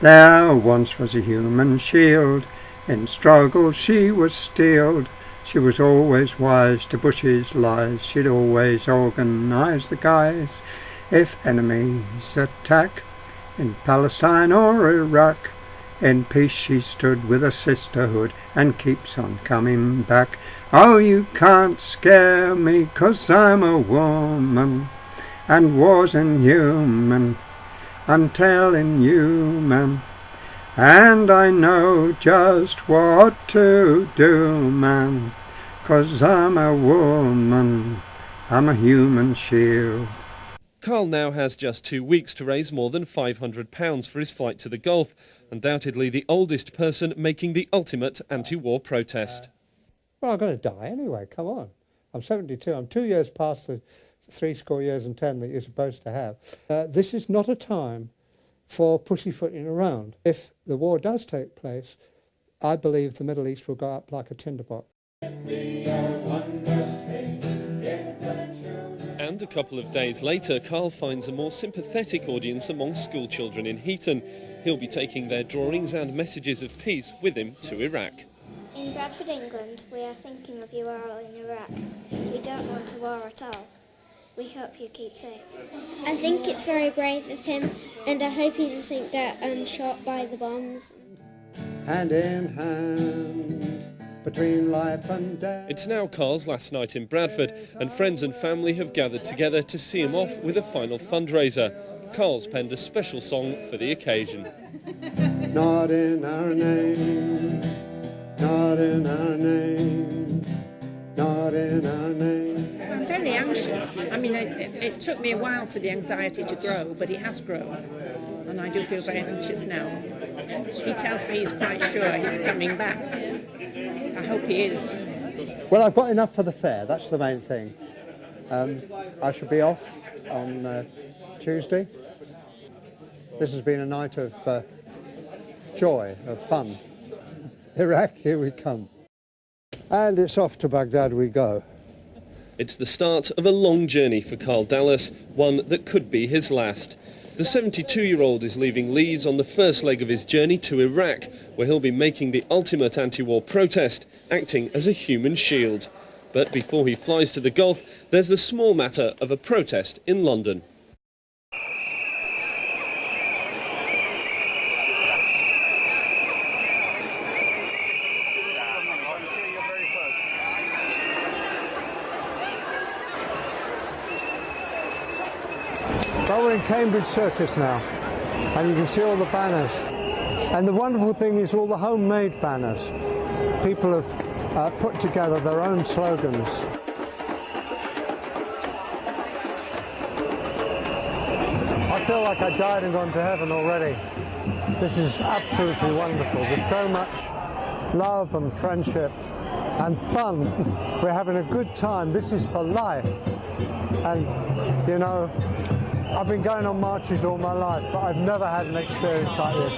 There once was a human shield, in struggle she was steeled. She was always wise to Bush's lies, she'd always organise the guys. If enemies attack, in Palestine or Iraq, in peace she stood with a sisterhood and keeps on coming back. Oh, you can't scare me 'cause I'm a woman and war's inhuman, I'm telling you, man. And I know just what to do, man, 'cause I'm a woman, I'm a human shield. Carl now has just 2 weeks to raise more than £500 for his flight to the Gulf, undoubtedly the oldest person making the ultimate anti-war protest. Well, I'm going to die anyway, come on. I'm 72, I'm 2 years past the 70 years and 10 that you're supposed to have. This is not a time for pussyfooting around. If the war does take place, I believe the Middle East will go up like a tinderbox. And a couple of days later, Carl finds a more sympathetic audience among school children in Heaton. He'll be taking their drawings and messages of peace with him to Iraq. In Bradford, England, we are thinking of you all in Iraq. We don't want a war at all. We hope you keep safe. I think it's very brave of him, and I hope he doesn't get shot by the bombs. Hand in hand, between life and death. It's now Carl's last night in Bradford, and friends and family have gathered together to see him off with a final fundraiser. Carl's penned a special song for the occasion. Not in our name, not in our name, not in our name. I'm very anxious. I mean, it took me a while for the anxiety to grow, but it has grown. And I do feel very anxious now. He tells me he's quite sure he's coming back. I hope he is. Well, I've got enough for the fair, that's the main thing. I shall be off on Tuesday. This has been a night of joy, of fun. Iraq, here we come. And it's off to Baghdad we go. It's the start of a long journey for Carl Dallas, one that could be his last. The 72-year-old is leaving Leeds on the first leg of his journey to Iraq, where he'll be making the ultimate anti-war protest, acting as a human shield. But before he flies to the Gulf, there's the small matter of a protest in London. Well, we're in Cambridge Circus now, and you can see all the banners. And the wonderful thing is all the homemade banners. People have put together their own slogans. I feel like I died and gone to heaven already. This is absolutely wonderful. There's so much love and friendship and fun. We're having a good time. This is for life. And, you know, I've been going on marches all my life, but I've never had an experience like this.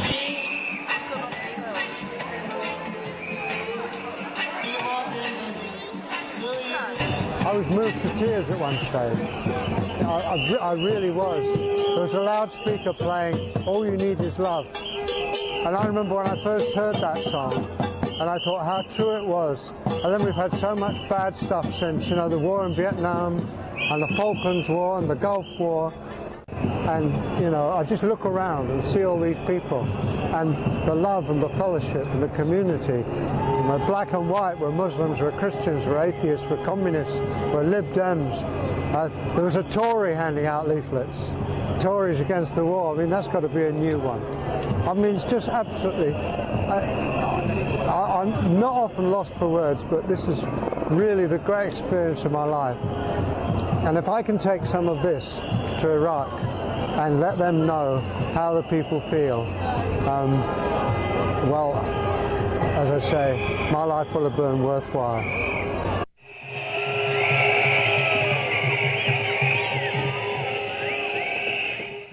I was moved to tears at one stage. I really was. There was a loudspeaker playing, "All You Need Is Love." And I remember when I first heard that song, and I thought how true it was. And then we've had so much bad stuff since, you know, the war in Vietnam, and the Falklands War, and the Gulf War. And, you know, I just look around and see all these people and the love and the fellowship and the community. We're black and white, we're Muslims, we're Christians, we're atheists, we're communists, we're Lib Dems. There was a Tory handing out leaflets, Tories against the war. I mean, that's got to be a new one. I mean, it's just absolutely, I'm not often lost for words, but this is really the great experience of my life. And if I can take some of this to Iraq and let them know how the people feel, well, as I say, my life will have been worthwhile.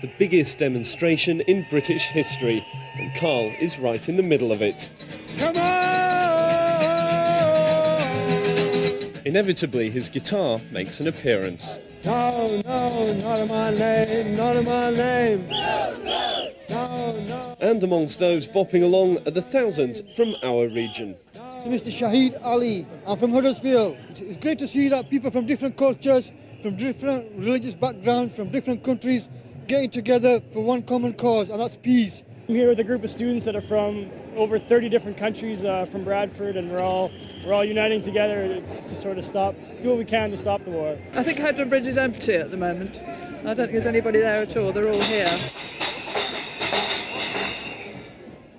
The biggest demonstration in British history, and Carl is right in the middle of it. Come on! Inevitably, his guitar makes an appearance. No, no, not in my name, not in my name. No, no, no. And amongst those bopping along are the thousands from our region. Mr. Shahid Ali. I'm from Huddersfield. It's great to see that people from different cultures, from different religious backgrounds, from different countries getting together for one common cause, and that's peace. I'm here with a group of students that are from over 30 different countries from Bradford, and we're all uniting together. It's to sort of do what we can to stop the war. I think Hampton Bridge is empty at the moment. I don't think there's anybody there at all. They're all here.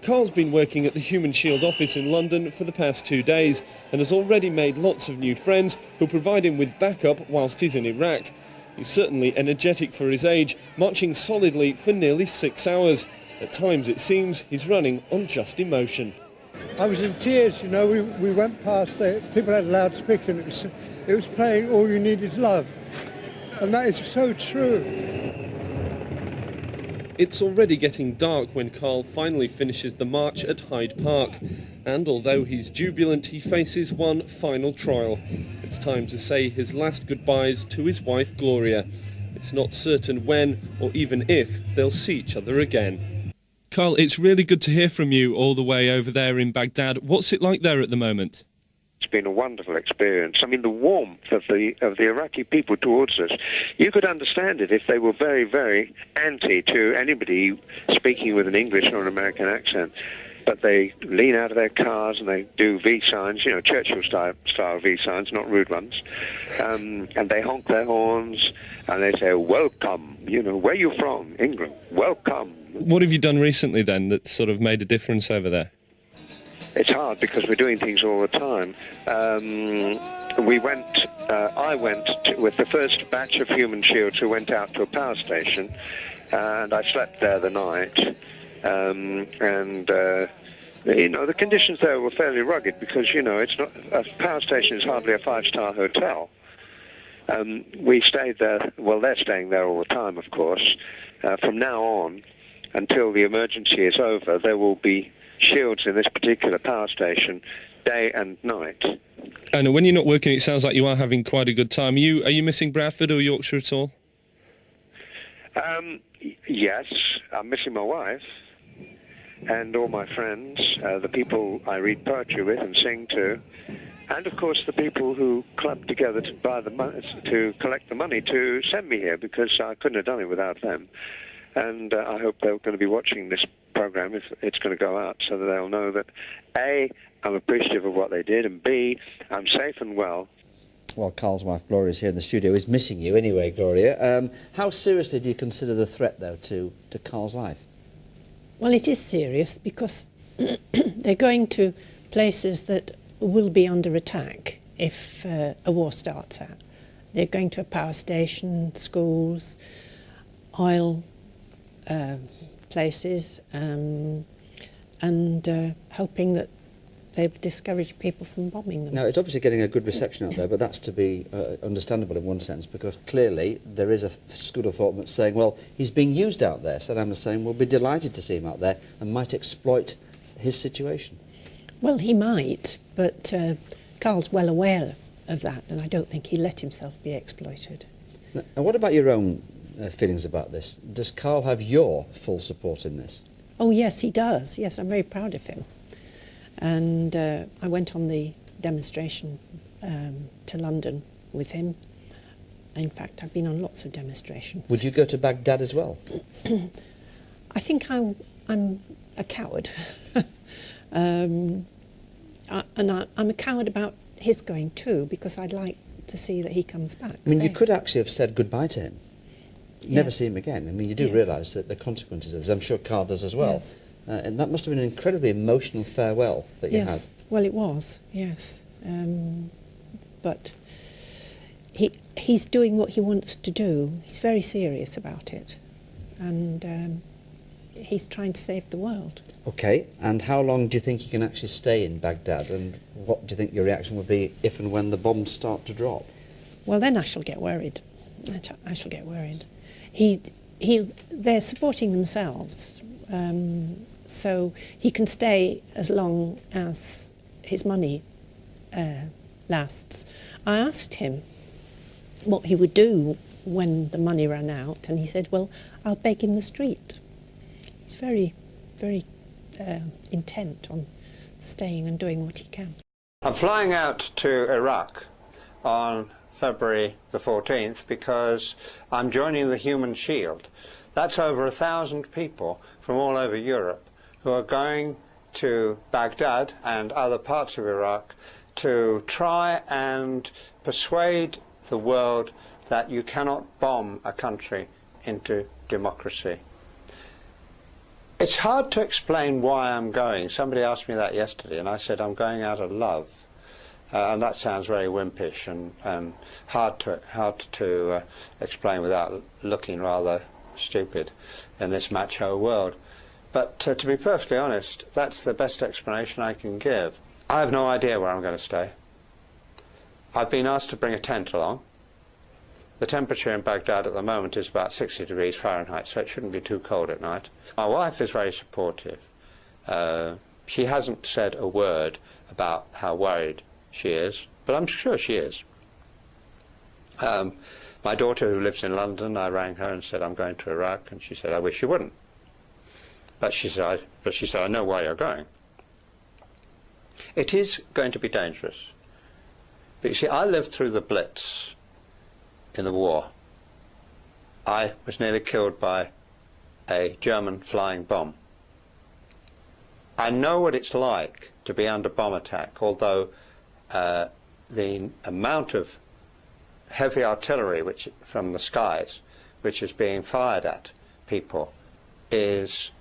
Carl's been working at the Human Shield office in London for the past 2 days and has already made lots of new friends who provide him with backup whilst he's in Iraq. He's certainly energetic for his age, marching solidly for nearly 6 hours. At times it seems he's running on just emotion. I was in tears, you know. We went past there, people had a loudspeaker, and it was playing All You Need Is Love. And that is so true. It's already getting dark when Carl finally finishes the march at Hyde Park. And although he's jubilant, he faces one final trial. It's time to say his last goodbyes to his wife Gloria. It's not certain when or even if they'll see each other again. Carl, it's really good to hear from you all the way over there in Baghdad. What's it like there at the moment? It's been a wonderful experience. I mean, the warmth of the Iraqi people towards us, you could understand it if they were very, very anti to anybody speaking with an English or an American accent. But they lean out of their cars and they do V signs, you know, Churchill-style V signs, not rude ones. And they honk their horns and they say, welcome, you know, where are you from? England, welcome. What have you done recently then that sort of made a difference over there? It's hard because we're doing things all the time. I went with the first batch of Human Shields who went out to a power station, and I slept there the night. You know, the conditions there were fairly rugged because, you know, it's not a power station is hardly a five-star hotel. We stayed there. Well, they're staying there all the time, of course. From now on, until the emergency is over, there will be shields in this particular power station day and night. And when you're not working, it sounds like you are having quite a good time. Are you missing Bradford or Yorkshire at all? Yes, I'm missing my wife and all my friends, the people I read poetry with and sing to, and of course the people who clubbed together to buy the money, to collect the money to send me here, because I couldn't have done it without them. And I hope they're going to be watching this program if it's going to go out, so that they'll know that A, I'm appreciative of what they did, and B, I'm safe and well. Well, Carl's wife Gloria is here in the studio. He's missing you anyway, Gloria. How seriously do you consider the threat, though, to Carl's life? Well, it is serious because they're going to places that will be under attack if a war starts out. They're going to a power station, schools, oil places, and hoping that they've discouraged people from bombing them. Now, it's obviously getting a good reception out there, but that's to be understandable in one sense, because clearly there is a school of thought that's saying, well, he's being used out there. Saddam is saying, we'll be delighted to see him out there and might exploit his situation. Well, he might, but Carl's well aware of that, and I don't think he let himself be exploited. Now, what about your own feelings about this? Does Carl have your full support in this? Oh, yes, he does. Yes, I'm very proud of him. And I went on the demonstration to London with him. In fact, I've been on lots of demonstrations. Would you go to Baghdad as well? I think I'm a coward. I'm a coward about his going too, because I'd like to see that he comes back. I mean, safe. you could actually have said goodbye to him. Never Yes. see him again. I mean, you do Yes. realise that the consequences of this. I'm sure Carl does as well. Yes. And that must have been an incredibly emotional farewell that you had. Yes, well, it was, yes. But he's doing what he wants to do. He's very serious about it. And he's trying to save the world. OK, and how long do you think you can actually stay in Baghdad? And what do you think your reaction would be if and when the bombs start to drop? Well, then I shall get worried. I shall get worried. They're supporting themselves. So he can stay as long as his money lasts. I asked him what he would do when the money ran out, and he said, well, I'll beg in the street. He's very very intent on staying and doing what he can. I'm flying out to Iraq on February the 14th because I'm joining the Human Shield. That's over 1,000 people from all over Europe who are going to Baghdad and other parts of Iraq to try and persuade the world that you cannot bomb a country into democracy. It's hard to explain why I'm going. Somebody asked me that yesterday, and I said I'm going out of love. And that sounds very wimpish and hard to explain without looking rather stupid in this macho world. But to be perfectly honest, that's the best explanation I can give. I have no idea where I'm going to stay. I've been asked to bring a tent along. The temperature in Baghdad at the moment is about 60 degrees Fahrenheit, so it shouldn't be too cold at night. My wife is very supportive. She hasn't said a word about how worried she is, but I'm sure she is. My daughter, who lives in London, I rang her and said I'm going to Iraq, and she said I wish you wouldn't. But she said I know why you're going. It is going to be dangerous. But you see, I lived through the Blitz in the war. I was nearly killed by a German flying bomb. I know what it's like to be under bomb attack, although the amount of heavy artillery from the skies which is being fired at people is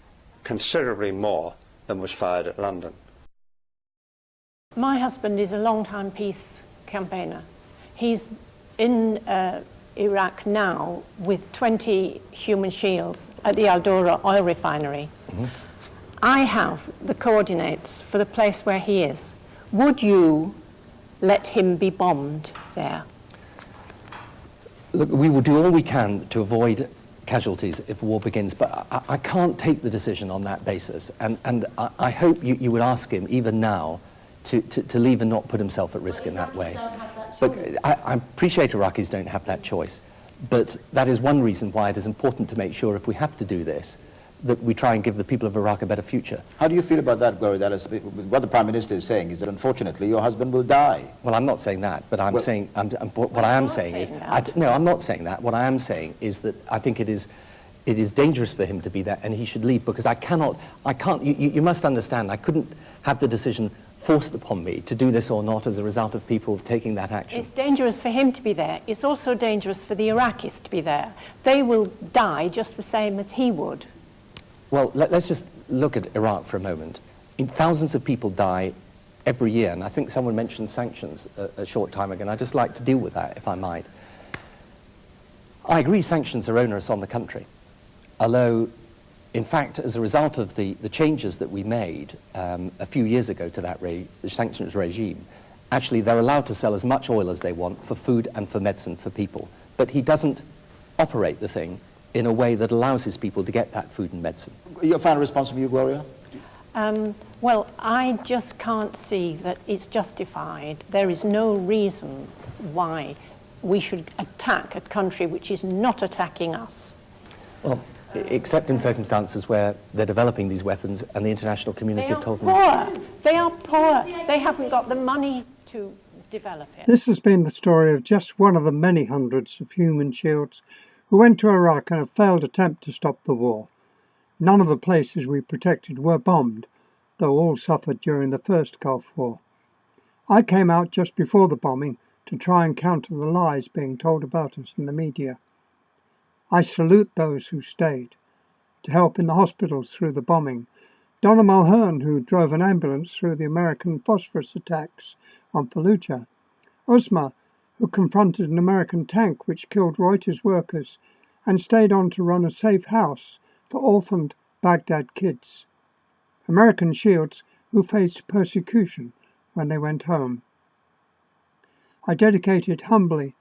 considerably more than was fired at London. My husband is a long-time peace campaigner. He's in Iraq now with 20 human shields at the Al-Dora oil refinery. Mm-hmm. I have the coordinates for the place where he is. Would you let him be bombed there? Look, we will do all we can to avoid casualties if war begins, but I can't take the decision on that basis. And I hope you would ask him, even now, to leave and not put himself at risk in that way. Look, I appreciate Iraqis don't have that choice, but that is one reason why it is important to make sure, if we have to do this, that we try and give the people of Iraq a better future. How do you feel about that, Gloria Dallas? What the Prime Minister is saying is that, unfortunately, your husband will die. Well, I'm not saying that, but I'm saying, what I am saying is, no, I'm not saying that. What I am saying is that I think it is dangerous for him to be there, and he should leave, because I can't, you must understand, I couldn't have the decision forced upon me to do this or not as a result of people taking that action. It's dangerous for him to be there. It's also dangerous for the Iraqis to be there. They will die just the same as he would. Well, let's just look at Iraq for a moment. Thousands of people die every year, and I think someone mentioned sanctions a short time ago, and I'd just like to deal with that, if I might. I agree sanctions are onerous on the country, although, in fact, as a result of the changes that we made a few years ago to that the sanctions regime, actually they're allowed to sell as much oil as they want for food and for medicine for people. But he doesn't operate the thing in a way that allows his people to get that food and medicine. Your final response from you, Gloria? Well, I just can't see that it's justified. There is no reason why we should attack a country which is not attacking us. Well, except in circumstances where they're developing these weapons and the international community have told them. They are poor. They haven't got the money to develop it. This has been the story of just one of the many hundreds of human shields who went to Iraq in a failed attempt to stop the war. None of the places we protected were bombed, though all suffered during the first Gulf War. I came out just before the bombing to try and counter the lies being told about us in the media. I salute those who stayed to help in the hospitals through the bombing. Donna, who drove an ambulance through the American phosphorus attacks on Fallujah. Uzma, who confronted an American tank which killed Reuters workers and stayed on to run a safe house for orphaned Baghdad kids. American shields who faced persecution when they went home. I dedicate it humbly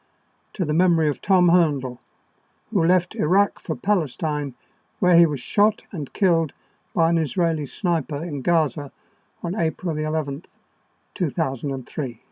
to the memory of Tom Hurndall, who left Iraq for Palestine, where he was shot and killed by an Israeli sniper in Gaza on April the 11th, 2003.